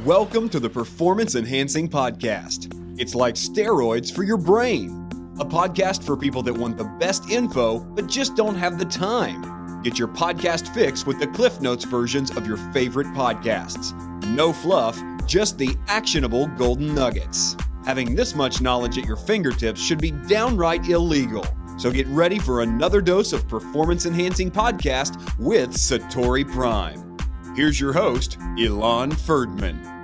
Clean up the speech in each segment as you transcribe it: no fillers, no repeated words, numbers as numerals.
Welcome to the Performance Enhancing Podcast. It's like steroids for your brain. A podcast for people that want the best info, but just don't have the time. Get your podcast fix with the Cliff Notes versions of your favorite podcasts. No fluff, just the actionable golden nuggets. Having this much knowledge at your fingertips should be downright illegal. So get ready for another dose of Performance Enhancing Podcast with SatoriPrime. Here's your host, Ilan Ferdman.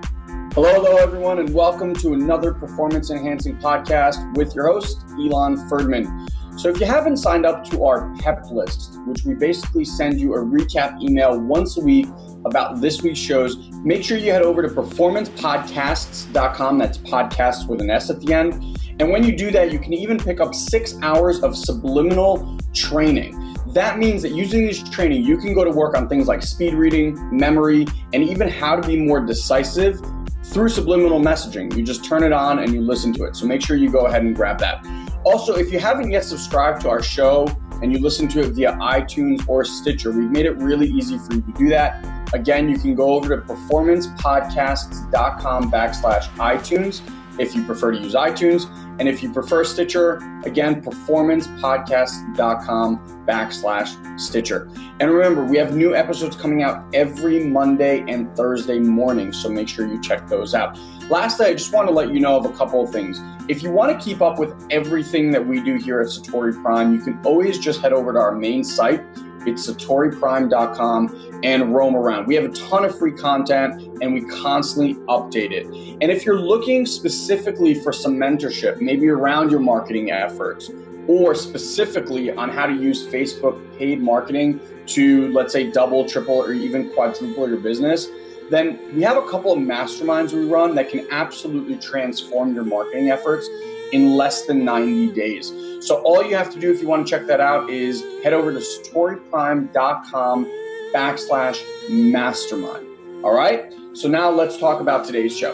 Hello, everyone, and welcome to another Performance Enhancing Podcast with your host, Ilan Ferdman. So if you haven't signed up to our PEP list, which we basically send you a recap email once a week about this week's shows, make sure you head over to performancepodcasts.com. That's podcasts with an S at the end. And when you do that, you can even pick up 6 hours of subliminal training. That means that using this training, you can go to work on things like speed reading, memory, and even how to be more decisive through subliminal messaging. You just turn it on and you listen to it. So make sure you go ahead and grab that. Also, if you haven't yet subscribed to our show and you listen to it via iTunes or Stitcher, we've made it really easy for you to do that. Again, you can go over to performancepodcasts.com/iTunes if you prefer to use iTunes. And if you prefer Stitcher, again, performancepodcasts.com/Stitcher. And remember, we have new episodes coming out every Monday and Thursday morning, so make sure you check those out. Lastly, I just want to let you know of a couple of things. If you want to keep up with everything that we do here at SatoriPrime, you can always just head over to our main site. It's SatoriPrime.com and roam around. We have a ton of free content and we constantly update it. And if you're looking specifically for some mentorship, maybe around your marketing efforts, or specifically on how to use Facebook paid marketing to, let's say, double, triple, or even quadruple your business, then we have a couple of masterminds we run that can absolutely transform your marketing efforts in less than 90 days. So all you have to do if you want to check that out is head over to SatoriPrime.com/mastermind. All right. So now let's talk about today's show.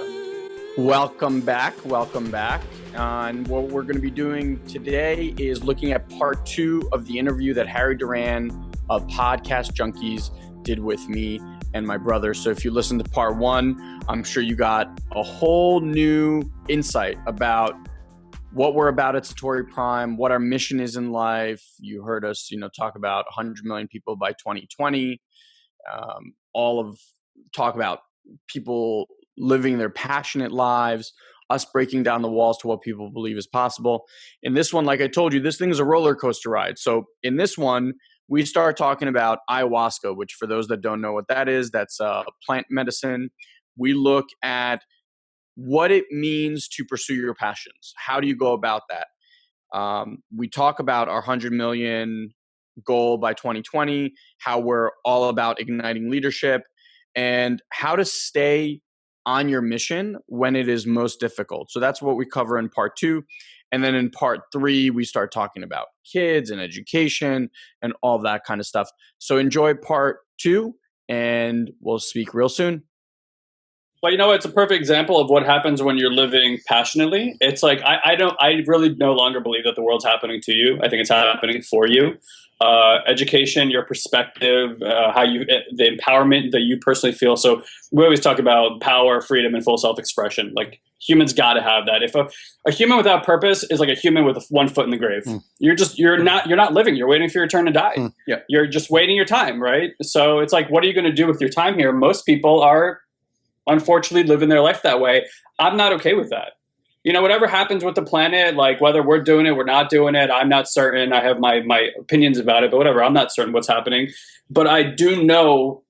Welcome back. And what we're going to be doing today is looking at part 2 of the interview that Harry Duran of Podcast Junkies did with me and my brother. So if you listened to part 1, I'm sure you got a whole new insight about what we're about at SatoriPrime, what our mission is in life. You heard us, talk about 100 million people by 2020. Talk about people living their passionate lives, us breaking down the walls to what people believe is possible. In this one, like I told you, this thing is a roller coaster ride. So in this one, we start talking about ayahuasca, which for those that don't know what that is, that's plant medicine. We look at what it means to pursue your passions. How do you go about that? We talk about our 100 million goal by 2020, how we're all about igniting leadership, and how to stay on your mission when it is most difficult. So that's what we cover in part 2. And then in part 3, we start talking about kids and education and all that kind of stuff. So enjoy part 2 and we'll speak real soon. Well, it's a perfect example of what happens when you're living passionately. It's like, I really no longer believe that the world's happening to you. I think it's happening for you. Education, your perspective, the empowerment that you personally feel. So we always talk about power, freedom, and full self-expression. Like humans got to have that. If a human without purpose is like a human with one foot in the grave, you're not living. You're waiting for your turn to die. Yeah. You're just waiting your time, right? So it's like, what are you going to do with your time here? Most people are unfortunately living their life that way. I'm not okay with that. Whatever happens with the planet, like whether we're doing it, we're not doing it, I'm not certain. I have my opinions about it, but whatever, I'm not certain what's happening. But I do know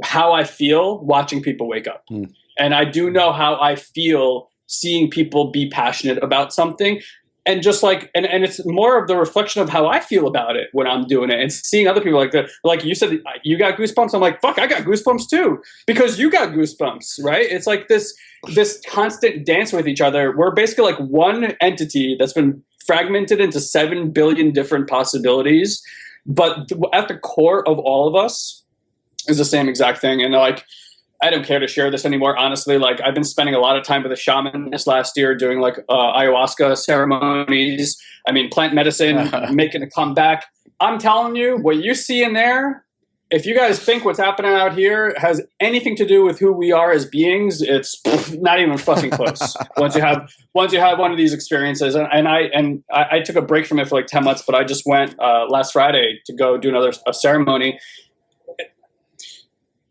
how I feel watching people wake up. And I do know how I feel seeing people be passionate about something. And just like, and it's more of the reflection of how I feel about it when I'm doing it and seeing other people like that. Like you said, you got goosebumps. I'm like, fuck, I got goosebumps too, because you got goosebumps, right? It's like this constant dance with each other. We're basically like one entity that's been fragmented into 7 billion different possibilities. But at the core of all of us is the same exact thing. And like, I don't care to share this anymore. Honestly, like I've been spending a lot of time with a shaman this last year doing like ayahuasca ceremonies. I mean, plant medicine making a comeback. I'm telling you, what you see in there if you guys think what's happening out here has anything to do with who we are as beings, it's not even fucking close. Once you have one of these experiences, and I took a break from it for like 10 months, but I just went last Friday to go do a ceremony.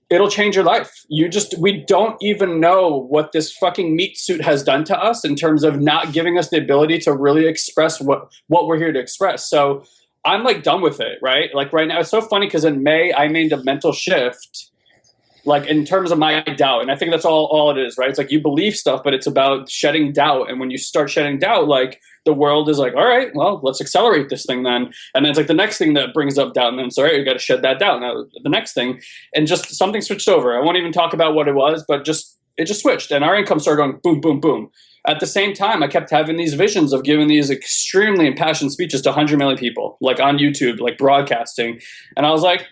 It'll change your life. We don't even know what this fucking meat suit has done to us in terms of not giving us the ability to really express what we're here to express. So I'm like done with it, right? Like right now, it's so funny because in May I made a mental shift, like in terms of my doubt. And I think that's all it is, right? It's like you believe stuff, but it's about shedding doubt. And when you start shedding doubt, like the world is like, all right, well, let's accelerate this thing then. And then it's like the next thing that brings up doubt. And then it's all right, you got to shed that doubt. Now the next thing, and just something switched over. I won't even talk about what it was, but it just switched. And our income started going boom, boom, boom. At the same time, I kept having these visions of giving these extremely impassioned speeches to 100 million people, like on YouTube, like broadcasting. And I was like,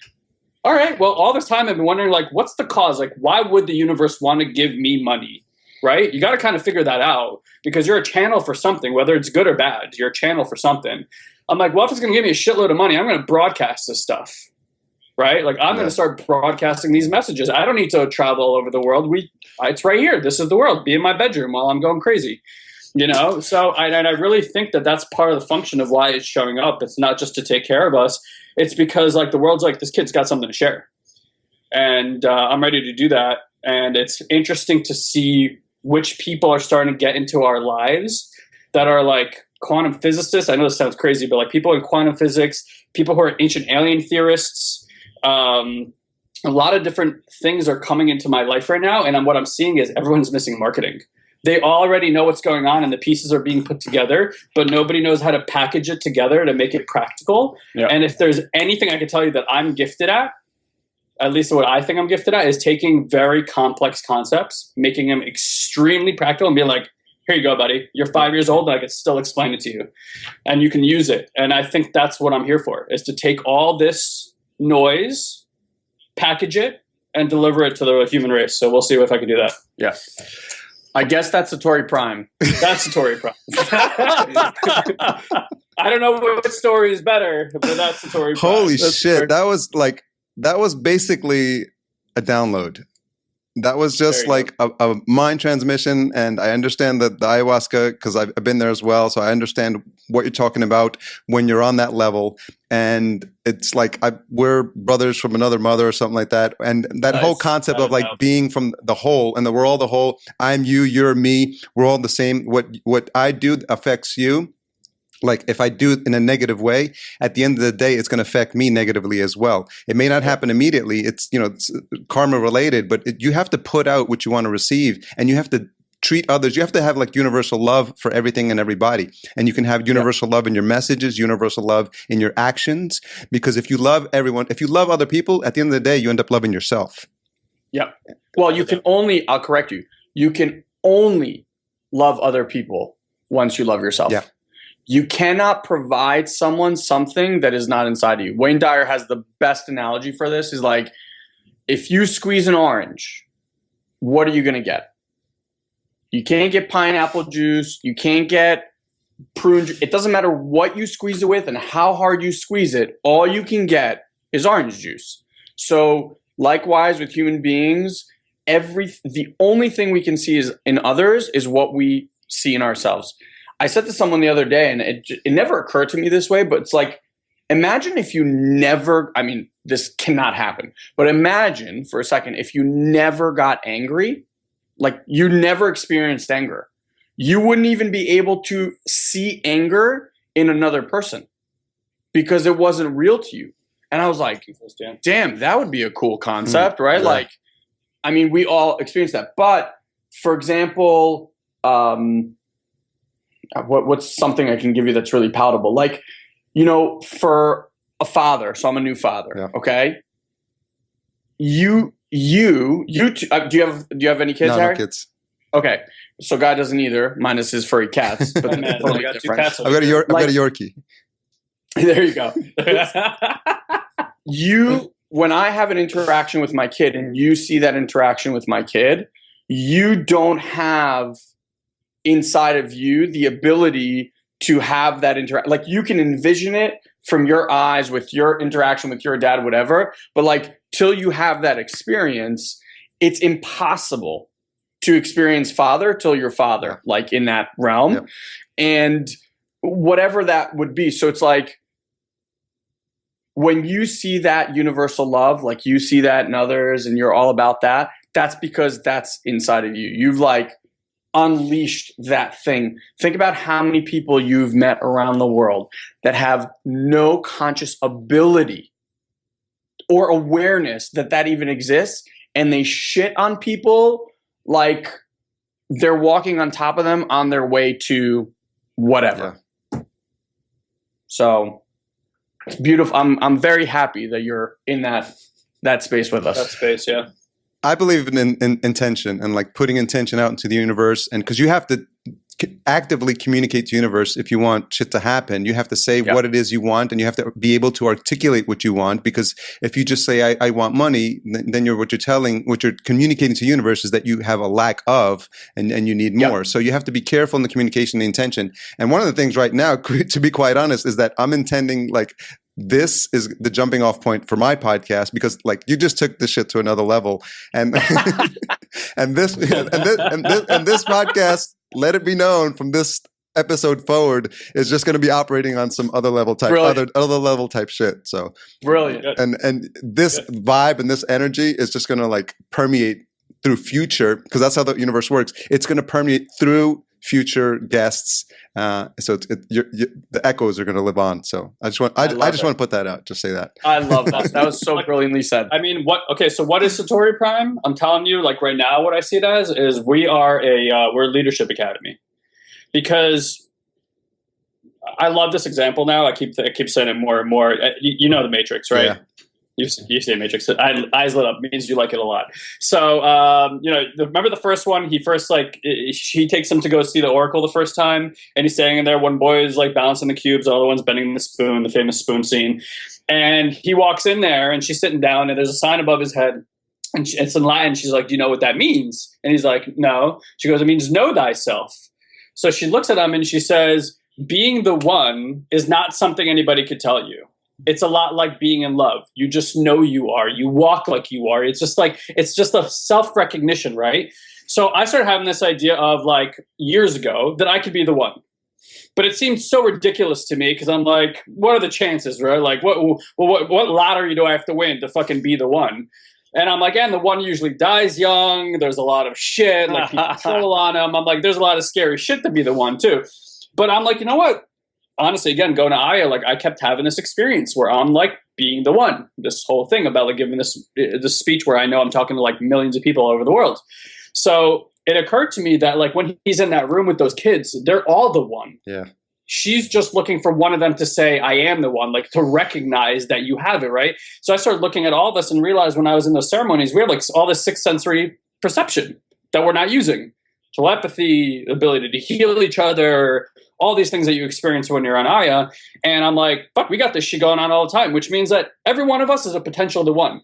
all right, well, all this time I've been wondering, like, what's the cause? Like, why would the universe want to give me money, right? You got to kind of figure that out because you're a channel for something, whether it's good or bad. You're a channel for something. I'm like, well, if it's going to give me a shitload of money, I'm going to broadcast this stuff, right? Like, I'm going to start broadcasting these messages. I don't need to travel all over the world. It's right here. This is the world. Be in my bedroom while I'm going crazy, you know? So I really think that that's part of the function of why it's showing up. It's not just to take care of us. It's because like the world's like, this kid's got something to share. And I'm ready to do that. And it's interesting to see which people are starting to get into our lives that are like quantum physicists. I know this sounds crazy, but like people in quantum physics, people who are ancient alien theorists, a lot of different things are coming into my life right now. And what I'm seeing is everyone's missing marketing. They already know what's going on and the pieces are being put together, but nobody knows how to package it together to make it practical. Yeah. And if there's anything I can tell you that I'm gifted at least what I think I'm gifted at, is taking very complex concepts, making them extremely practical and being like, here you go, buddy. You're 5 years old and I can still explain it to you. And you can use it. And I think that's what I'm here for, is to take all this noise, package it, and deliver it to the human race. So we'll see if I can do that. Yeah. I guess that's SatoriPrime. That's SatoriPrime. I don't know which story is better, but that's SatoriPrime. Holy shit. That was basically a download. That was just like a mind transmission. And I understand that the ayahuasca, because I've been there as well. So I understand what you're talking about when you're on that level. And it's like we're brothers from another mother or something like that. And that whole concept of like being from the whole, and that we're all the whole. I'm you, you're me. We're all the same. What I do affects you. Like if I do it in a negative way, at the end of the day, it's going to affect me negatively as well. It may not happen immediately. It's karma related, but you have to put out what you want to receive, and you have to treat others. You have to have like universal love for everything and everybody. And you can have universal love in your messages, universal love in your actions. Because if you love everyone, if you love other people, at the end of the day, you end up loving yourself. Yeah. Well, I'll correct you. You can only love other people once you love yourself. Yeah. You cannot provide someone something that is not inside of you. Wayne Dyer has the best analogy for this. Is like, if you squeeze an orange, what are you going to get? You can't get pineapple juice. You can't get prune juice. It doesn't matter what you squeeze it with and how hard you squeeze it. All you can get is orange juice. So likewise with human beings, the only thing we can see is in others is what we see in ourselves. I said to someone the other day, and it never occurred to me this way, but it's like, imagine if you never, I mean, this cannot happen, but imagine for a second if you never got angry, like you never experienced anger. You wouldn't even be able to see anger in another person because it wasn't real to you. And I was like, damn, that would be a cool concept, right? Yeah. Like, I mean, we all experience that. But for example, what's something I can give you that's really palatable? Like, for a father, so I'm a new father, okay? You do you have any kids, Harry? No kids. Okay, so Guy doesn't either, minus his furry cats. But I got 2 cats. I've got a Yorkie. There you go. When I have an interaction with my kid and you see that interaction with my kid, you don't have inside of you the ability to have that interaction. Like you can envision it from your eyes with your interaction with your dad, whatever. But like, till you have that experience, it's impossible to experience father till you're father, like in that realm. Yep. And whatever that would be. So it's like, when you see that universal love, like you see that in others and you're all about that, that's because that's inside of you. You've like unleashed that thing. Think about how many people you've met around the world that have no conscious ability or awareness that that even exists, and they shit on people like they're walking on top of them on their way to whatever. Yeah. So it's beautiful. I'm very happy that you're in that space with us. That space, yeah. I believe in intention and like putting intention out into the universe, and because you have to actively communicate to the universe if you want shit to happen. You have to say what it is you want, and you have to be able to articulate what you want. Because if you just say I want money, then what you're communicating to the universe is that you have a lack of, and you need more. Yep. So you have to be careful in the communication and the intention. And one of the things right now, to be quite honest, is that I'm intending like, this is the jumping off point for my podcast, because like you just took this shit to another level, and and this podcast, let it be known from this episode forward, is just going to be operating on some other level type other level type shit. So brilliant. And this vibe and this energy is just going to like permeate through future, because that's how the universe works. It's going to permeate through future guests, so the echoes are going to live on. So I just want to put that out. Just say that. I love that. That was so brilliantly said. I mean, so what is SatoriPrime? I'm telling you, like right now, what I see it as is we're a leadership academy, because I love this example now. I keep saying it more and more. You know the Matrix, right? Yeah. You say Matrix. Eyes lit up means you like it a lot. So, remember the first one? He takes him to go see the Oracle the first time, and he's standing there. One boy is like balancing the cubes, the other one's bending the spoon, the famous spoon scene. And he walks in there, and she's sitting down, and there's a sign above his head, and it's in Latin. She's like, "Do you know what that means?" And he's like, "No." She goes, "It means know thyself." So she looks at him and she says, "Being the one is not something anybody could tell you. It's a lot like being in love. You just know you are. You walk like you are. It's just a self-recognition, right?" So I started having this idea of like years ago that I could be the one. But it seemed so ridiculous to me, because I'm like, what are the chances, right? Like, what lottery do I have to win to fucking be the one? And I'm like, and the one usually dies young. There's a lot of shit. Like, people troll on him. I'm like, there's a lot of scary shit to be the one, too. But I'm like, you know what? Honestly, again, going to Aya, like I kept having this experience where I'm like being the one. This whole thing about like giving this speech where I know I'm talking to like millions of people all over the world. So it occurred to me that like when he's in that room with those kids, they're all the one. Yeah. She's just looking for one of them to say, "I am the one," like to recognize that you have it, right? So I started looking at all this and realized when I was in those ceremonies, we have like all this sixth sensory perception that we're not using. Telepathy, ability to heal each other, all these things that you experience when you're on Aya. And I'm like, fuck, we got this shit going on all the time, which means that every one of us is a potential to one.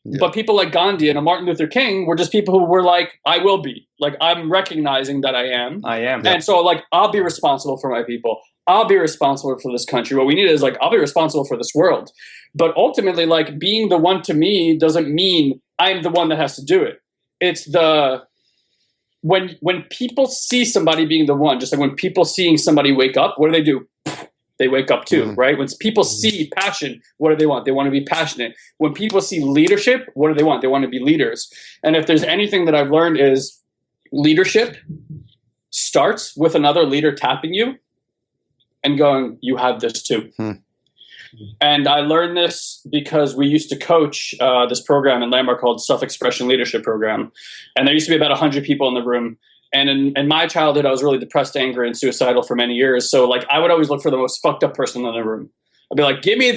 Yeah. But people like Gandhi and Martin Luther King were just people who were like, I will be. Like, I'm recognizing that I am. And so, like, I'll be responsible for my people. I'll be responsible for this country. What we need is, like, I'll be responsible for this world. But ultimately, like, being the one to me doesn't mean I'm the one that has to do it. It's when people see somebody being the one, just like when people seeing somebody wake up, what do? They wake up too, right? When people see passion, what do they want? They want to be passionate. When people see leadership, what do they want? They want to be leaders. And if there's anything that I've learned is leadership starts with another leader tapping you and going, you have this too. And I learned this because we used to coach this program in Landmark called Self-Expression Leadership Program. And there used to be about 100 people in the room. And in my childhood, I was really depressed, angry, and suicidal for many years. So like I would always look for the most fucked up person in the room. I'd be like, give me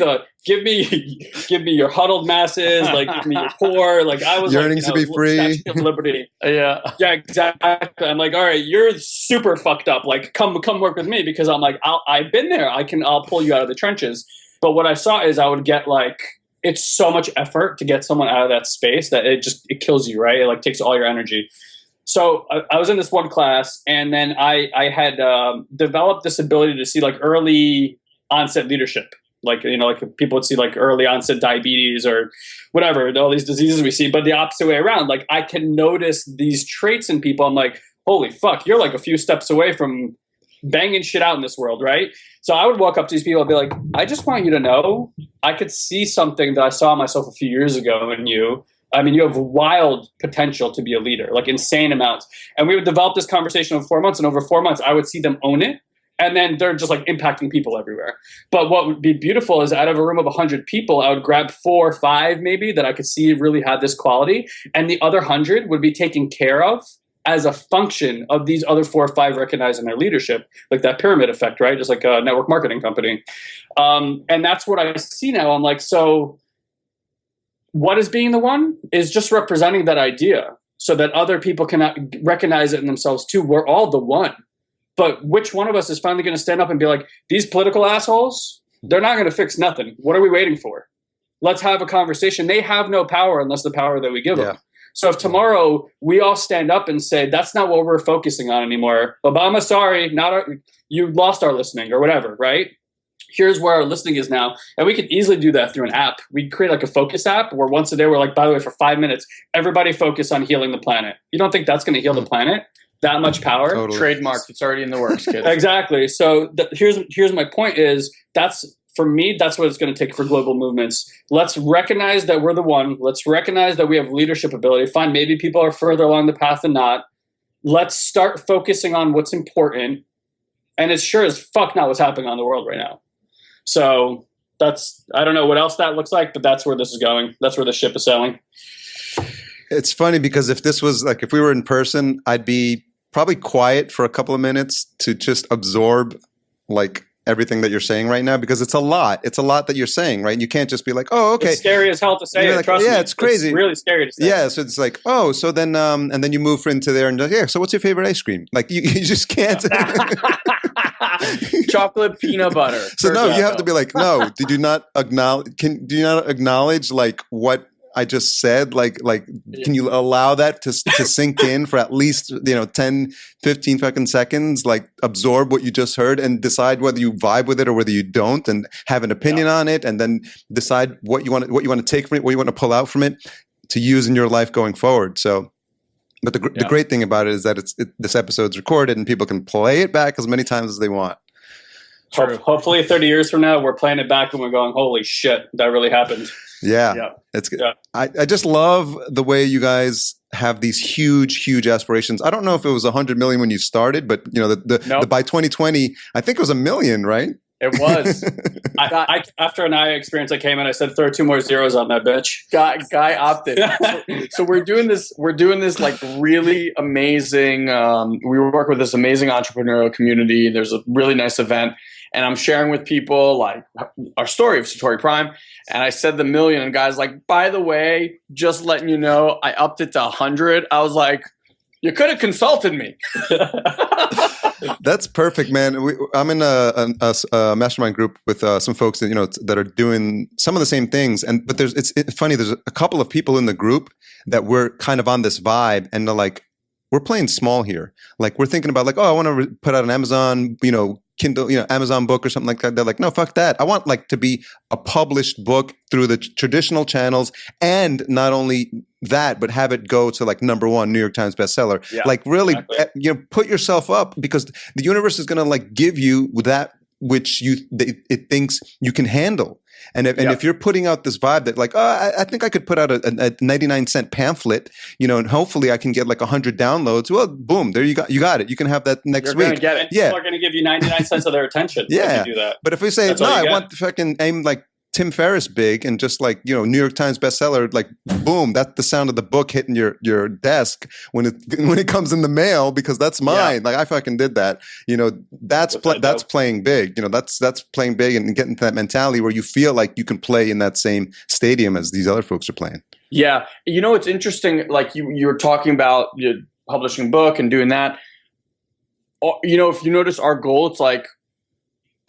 your huddled masses, like give me your poor. Like I was yearning to be free. Of liberty. Yeah, exactly. I'm like, all right, you're super fucked up. Like come work with me, because I'm like, I've been there. I'll pull you out of the trenches. But what I saw is I would get like, it's so much effort to get someone out of that space that it kills you, right? It like takes all your energy. So I was in this one class, and then I had developed this ability to see like early onset leadership. Like, like people would see like early onset diabetes or whatever, all these diseases we see, but the opposite way around. Like I can notice these traits in people. I'm like, holy fuck, you're like a few steps away from banging shit out in this world, right? So I would walk up to these people and be like, I just want you to know, I could see something that I saw myself a few years ago in you. I mean, you have wild potential to be a leader, like insane amounts. And we would develop this conversation over 4 months, and over 4 months, I would see them own it. And then they're just like impacting people everywhere. But what would be beautiful is out of a room of 100 people, I would grab 4 or 5 maybe that I could see really had this quality. And the other 100 would be taken care of as a function of these other 4 or 5 recognizing their leadership, like that pyramid effect, right? Just like a network marketing company. And that's what I see now. I'm like, so what is being the one is just representing that idea so that other people can recognize it in themselves too. We're all the one. But which one of us is finally going to stand up and be like, these political assholes, they're not going to fix nothing. What are we waiting for? Let's have a conversation. They have no power unless the power that we give them. So if tomorrow we all stand up and say, that's not what we're focusing on anymore. Obama, sorry, you lost our listening or whatever, right? Here's where our listening is now. And we could easily do that through an app. We create like a focus app where once a day we're like, by the way, for 5 minutes, everybody focus on healing the planet. You don't think that's going to heal the planet? That much power? Totally. Trademarked. It's already in the works, kids. Exactly. So here's my point is for me, that's what it's going to take for global movements. Let's recognize that we're the one. Let's recognize that we have leadership ability. Fine, maybe people are further along the path than not. Let's start focusing on what's important. And it's sure as fuck not what's happening on the world right now. So I don't know what else that looks like, but that's where this is going. That's where the ship is sailing. It's funny because if this was like, if we were in person, I'd be probably quiet for a couple of minutes to just absorb like everything that you're saying right now, because it's a lot. It's a lot that you're saying, right? You can't just be like, oh, okay. It's scary as hell to say. Like, trust me. It's crazy. It's really scary to say. Yeah. So it's like, oh, so then, and then you move into there and yeah. So what's your favorite ice cream? Like you just can't. Chocolate peanut butter. So no, you have to be like, no, do you not acknowledge like what I just said? Like, can you allow that to sink in for at least, 10, 15 fucking seconds, like absorb what you just heard and decide whether you vibe with it or whether you don't, and have an opinion on it, and then decide what you want to take from it, what you want to pull out from it to use in your life going forward. So, but the great thing about it is that this episode's recorded and people can play it back as many times as they want. Hopefully 30 years from now, we're playing it back and we're going, holy shit, that really happened. Yeah. It's good. Yeah. I just love the way you guys have these huge aspirations. I don't know if it was 100 million when you started, but the by 2020, I think it was 1 million, right? It was. After an eye experience, I came in. I said, "Throw 2 more zeros on that bitch." Guy opted. So we're doing this. We're doing this like really amazing. We work with this amazing entrepreneurial community. There's a really nice event, and I'm sharing with people like our story of SatoriPrime. And I said the million, and guys like, by the way, just letting you know, I upped it to 100. I was like, you could have consulted me. That's perfect, man. I'm in a mastermind group with some folks that that are doing some of the same things. But it's funny. There's a couple of people in the group that we're kind of on this vibe, and they're like, we're playing small here. Like we're thinking about like, oh, I want to put out an Amazon, Kindle, Amazon book or something like that. They're like, no, fuck that. I want like to be a published book through the traditional channels, and not only that, but have it go to like #1 New York Times bestseller. Yeah, like really, exactly. Put yourself up, because the universe is going to like give you that which it thinks you can handle. And if you're putting out this vibe that like, oh, I think I could put out a 99-cent pamphlet, and hopefully I can get like 100 downloads. Well, boom, there you got it. You can have that next week. You're gonna get it. Yeah, people are going to give you 99 cents of their attention. Yeah, if you do that. But if we say I want to fucking aim like Tim Ferriss big and just like New York Times bestseller, like boom, that's the sound of the book hitting your desk when it comes in the mail, because that's mine. Like I fucking did that. That's playing big. That's playing big and getting to that mentality where you feel like you can play in that same stadium as these other folks are playing. Yeah, it's interesting. Like you were talking about publishing a book and doing that. If you notice our goal, it's like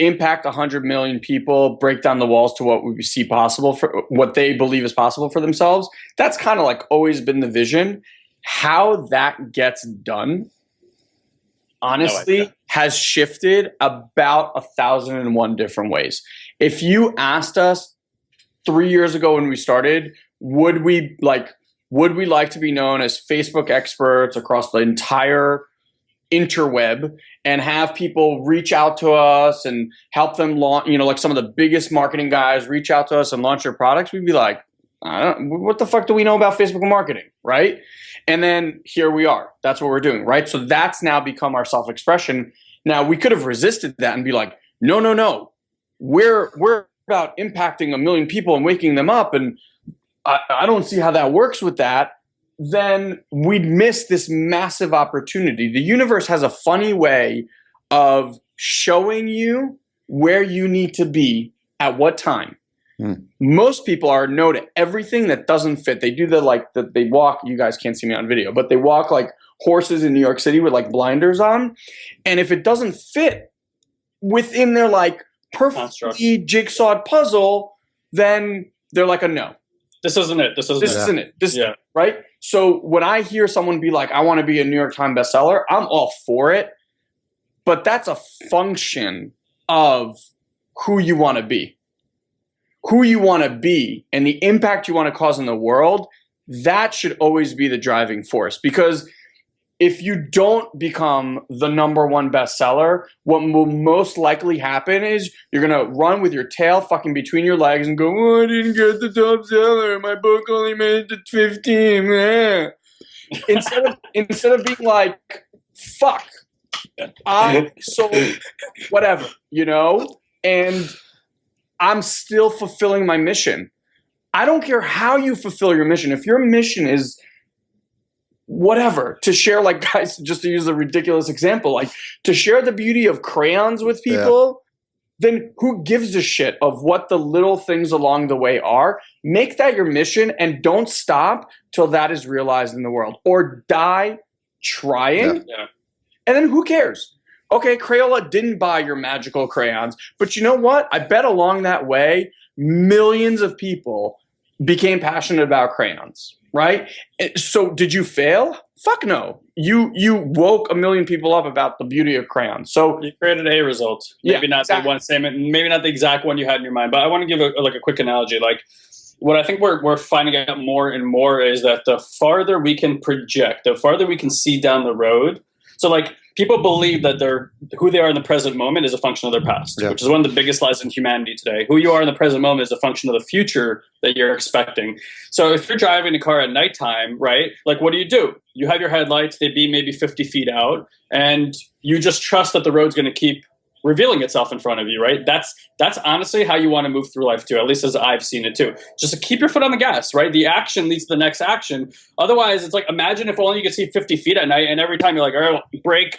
impact 100 million people, break down the walls to what we see possible for what they believe is possible for themselves. That's kind of like always been the vision. How that gets done, honestly, has shifted about 1,001 different ways. If you asked us 3 years ago when we started, would we like to be known as Facebook experts across the entire interweb and have people reach out to us and help them launch, like some of the biggest marketing guys reach out to us and launch their products? We'd be like, what the fuck do we know about Facebook marketing, right? And then here we are. That's what we're doing, right? So that's now become our self-expression. Now, we could have resisted that and be like, no. We're about impacting 1 million people and waking them up, and I don't see how that works with that. Then we'd miss this massive opportunity. The universe has a funny way of showing you where you need to be at what time. Most people are no to everything that doesn't fit. They do they walk, you guys can't see me on video, but they walk like horses in New York City with like blinders on. And if it doesn't fit within their like perfectly jigsawed puzzle, then they're like a no. This isn't it. This isn't it. Right? So when I hear someone be like, I want to be a New York Times bestseller, I'm all for it. But that's a function of who you want to be. Who you want to be and the impact you want to cause in the world, that should always be the driving force. Because if you don't become the #1 bestseller, what will most likely happen is you're going to run with your tail fucking between your legs and go, oh, I didn't get the top seller. My book only made it to 15. Instead of being like, fuck, I sold whatever, and I'm still fulfilling my mission. I don't care how you fulfill your mission. If your mission is whatever, to share, like, guys, just to use a ridiculous example, like to share the beauty of crayons with people, then who gives a shit of what the little things along the way are? Make that your mission and don't stop till that is realized in the world, or die trying. And then who cares? Okay, Crayola didn't buy your magical crayons, but you know what? I bet along that way, millions of people became passionate about crayons, right? So did you fail? Fuck no. You woke 1 million people up about the beauty of crayons. So you created a result. Maybe not exactly. The one statement, maybe not the exact one you had in your mind, but I want to give a quick analogy. Like, what I think we're finding out more and more is that the farther we can project, the farther we can see down the road. So like, people believe that who they are in the present moment is a function of their past, which is one of the biggest lies in humanity today. Who you are in the present moment is a function of the future that you're expecting. So if you're driving a car at nighttime, right, like what do? You have your headlights, they be maybe 50 feet out, and you just trust that the road's going to keep revealing itself in front of you, right? That's honestly how you want to move through life too, at least as I've seen it too. Just to keep your foot on the gas, right? The action leads to the next action. Otherwise, it's like, imagine if only you could see 50 feet at night, and every time you're like, all right, brake.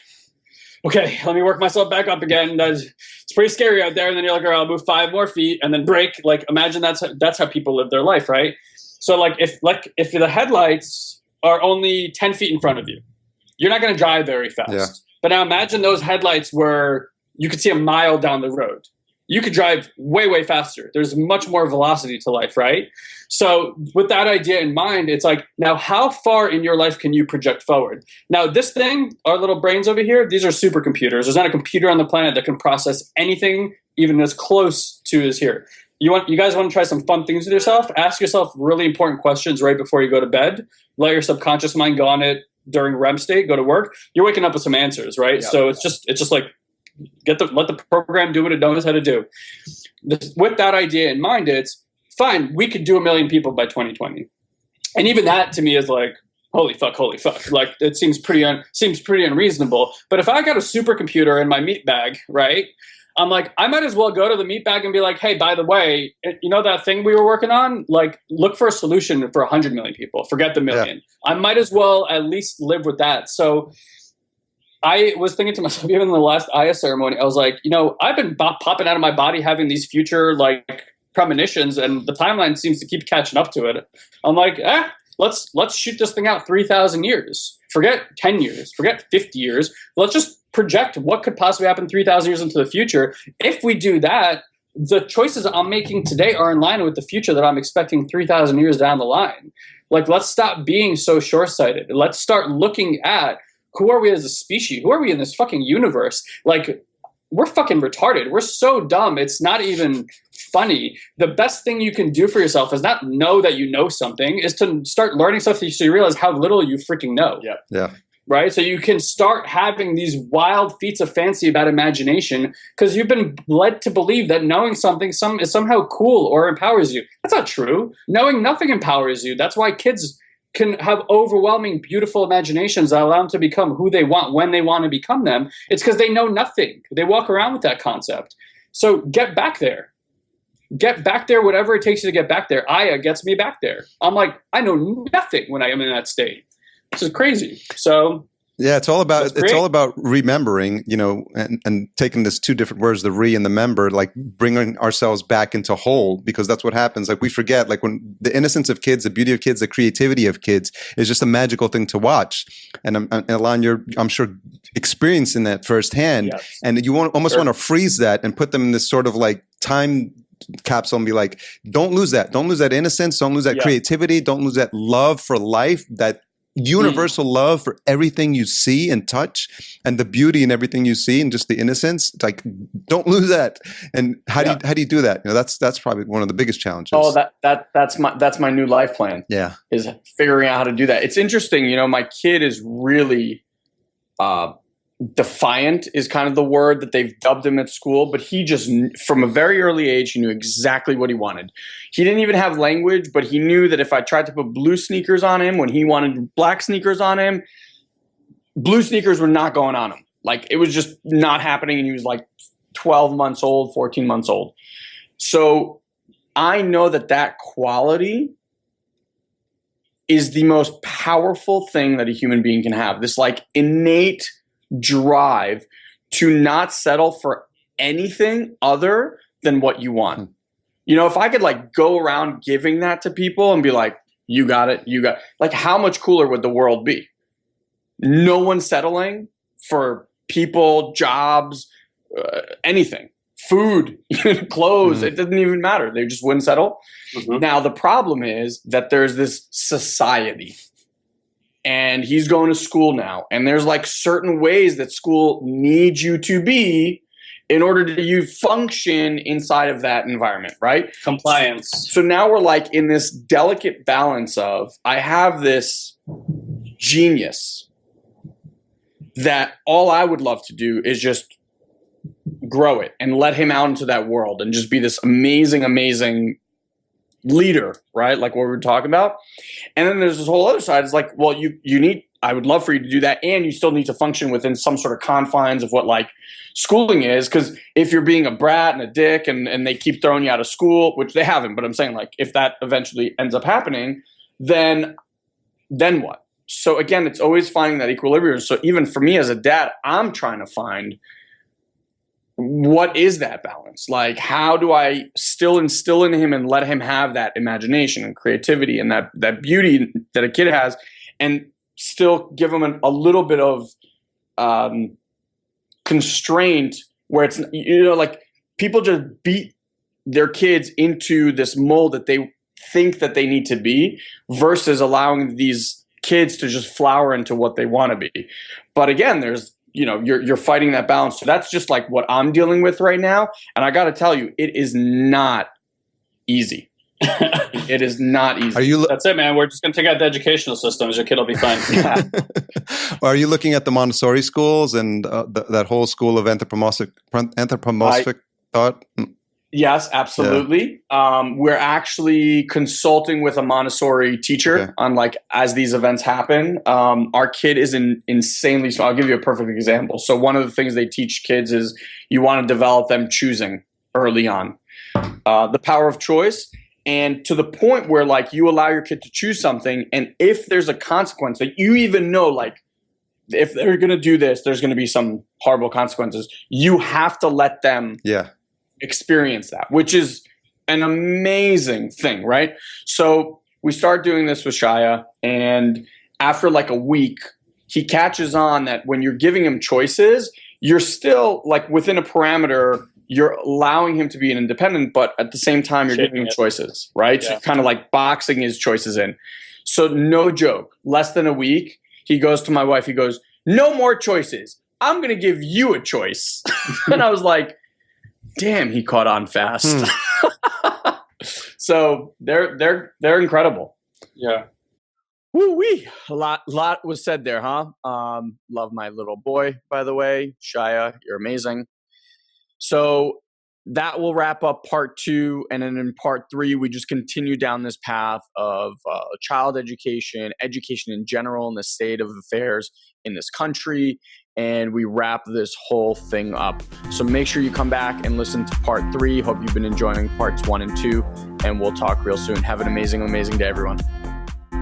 Okay, let me work myself back up again. It's pretty scary out there. And then you're like, all right, I'll move 5 more feet and then brake. Like, imagine that's how people live their life, right? So if the headlights are only 10 feet in front of you, you're not going to drive very fast. Yeah. But now imagine those headlights were you could see a mile down the road. You could drive way, way faster. There's much more velocity to life, right? So with that idea in mind, it's like, now how far in your life can you project forward? Now this thing, our little brains over here, these are supercomputers. There's not a computer on the planet that can process anything even as close to is here. You guys want to try some fun things with yourself? Ask yourself really important questions right before you go to bed. Let your subconscious mind go on it during REM state, go to work. You're waking up with some answers, right? Yeah. So it's just like, let the program do what it knows how to do. With that idea in mind, it's fine. We could do 1 million people by 2020, and even that to me is like, holy fuck. Like, it seems pretty unreasonable. But if I got a supercomputer in my meat bag, right? I'm like, I might as well go to the meat bag and be like, hey, by the way, you know that thing we were working on? Like, look for a solution for 100 million people. Forget the million. Yeah. I might as well at least live with that. So I was thinking to myself, even in the last IS ceremony, I was like, I've been popping out of my body having these future like premonitions, and the timeline seems to keep catching up to it. I'm like, let's shoot this thing out 3,000 years. Forget 10 years. Forget 50 years. Let's just project what could possibly happen 3,000 years into the future. If we do that, the choices I'm making today are in line with the future that I'm expecting 3,000 years down the line. Like, let's stop being so short-sighted. Let's start looking at, who are we as a species? Who are we in this fucking universe? Like, we're fucking retarded. We're so dumb. It's not even funny. The best thing you can do for yourself is not know that you know something, is to start learning stuff so you realize how little you freaking know. Yeah. Right? So you can start having these wild feats of fancy about imagination because you've been led to believe that knowing something is somehow cool or empowers you. That's not true. Knowing nothing empowers you. That's why kids can have overwhelming, beautiful imaginations that allow them to become who they want when they want to become them. It's because they know nothing. They walk around with that concept. So get back there. Get back there, whatever it takes you to get back there. Aya gets me back there. I'm like, I know nothing when I am in that state. This is crazy. So yeah, it's all about remembering, and taking this two different words, the re and the member, like bringing ourselves back into whole, because that's what happens. Like we forget, like when the innocence of kids, the beauty of kids, the creativity of kids is just a magical thing to watch. And Ilan, you're, I'm sure, experiencing that firsthand. Yes. And you almost want to freeze that and put them in this sort of like time capsule and be like, don't lose that. Don't lose that innocence. Don't lose that creativity. Don't lose that love for life, that universal love for everything you see and touch, and the beauty in everything you see, and just the innocence. It's like, don't lose that. And how do you do that? That's probably one of the biggest challenges. Oh, that's my new life plan. Yeah, is figuring out how to do that. It's interesting. My kid is really defiant is kind of the word that they've dubbed him at school, but he just, from a very early age, he knew exactly what he wanted. He didn't even have language, but he knew that if I tried to put blue sneakers on him when he wanted black sneakers on him, blue sneakers were not going on him. Like, it was just not happening. And he was like 12 months old, 14 months old. So I know that quality is the most powerful thing that a human being can have. This like innate drive to not settle for anything other than what you want. If I could like go around giving that to people and be like, you got it, like, how much cooler would the world be? No one settling for people, jobs, anything, food, clothes. It doesn't even matter. They just wouldn't settle. Now, the problem is that there's this society. And he's going to school now. And there's like certain ways that school needs you to be in order to you function inside of that environment, right? Compliance. So now we're like in this delicate balance of, I have this genius that all I would love to do is just grow it and let him out into that world and just be this amazing, amazing leader, right? Like what we were talking about. And then there's this whole other side. It's like, well, I would love for you to do that, and you still need to function within some sort of confines of what like schooling is. Because if you're being a brat and a dick and they keep throwing you out of school, which they haven't, but I'm saying like if that eventually ends up happening, then what? So again, it's always finding that equilibrium. So even for me as a dad, I'm trying to find, what is that balance? Like, how do I still instill in him and let him have that imagination and creativity and that beauty that a kid has, and still give him a little bit of constraint where it's, like people just beat their kids into this mold that they think that they need to be, versus allowing these kids to just flower into what they want to be. But again, there's, you're fighting that balance. So that's just like what I'm dealing with right now. And I got to tell you, it is not easy. It is not easy. That's it, man. We're just going to take out the educational systems. Your kid will be fine. Are you looking at the Montessori schools and that whole school of anthropomorphic thought? Yes, absolutely. Yeah. We're actually consulting with a Montessori teacher on like, as these events happen. Our kid is insanely smart. I'll give you a perfect example. So one of the things they teach kids is you want to develop them choosing early on, the power of choice. And to the point where like you allow your kid to choose something, and if there's a consequence that you even know, like if they're going to do this, there's going to be some horrible consequences. You have to let them experience that, which is an amazing thing, right? So we start doing this with Shia, and after like a week, he catches on that when you're giving him choices, you're still like within a parameter, you're allowing him to be an independent, but at the same time, you're giving him choices, right? Yeah. So kind of like boxing his choices in. So no joke, less than a week, he goes to my wife, he goes, no more choices. I'm going to give you a choice. And I was like, damn, he caught on fast. So they're incredible. Yeah. Woo-wee. A lot was said there, huh? Love my little boy, by the way. Shia, you're amazing. So that will wrap up part 2. And then in part 3, we just continue down this path of child education in general, and the state of affairs in this country. And we wrap this whole thing up. So make sure you come back and listen to part 3. Hope you've been enjoying parts 1 and 2. And we'll talk real soon. Have an amazing, amazing day, everyone.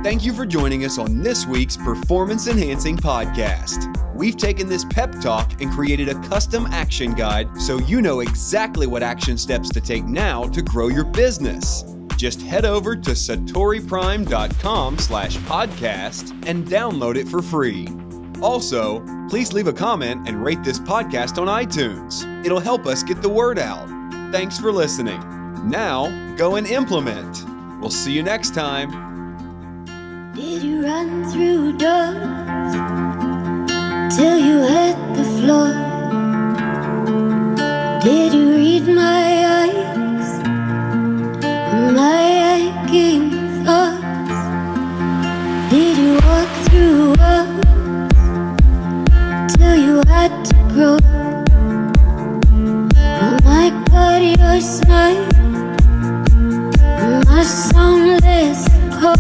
Thank you for joining us on this week's Performance Enhancing Podcast. We've taken this pep talk and created a custom action guide so you know exactly what action steps to take now to grow your business. Just head over to SatoriPrime.com/podcast and download it for free. Also, please leave a comment and rate this podcast on iTunes. It'll help us get the word out. Thanks for listening. Now, go and implement. We'll see you next time. Did you run through doors till you hit the floor? Did you read my eyes and my aching thoughts? Did you walk through walls till you had to grow? Oh my God, your smile and my soundless call.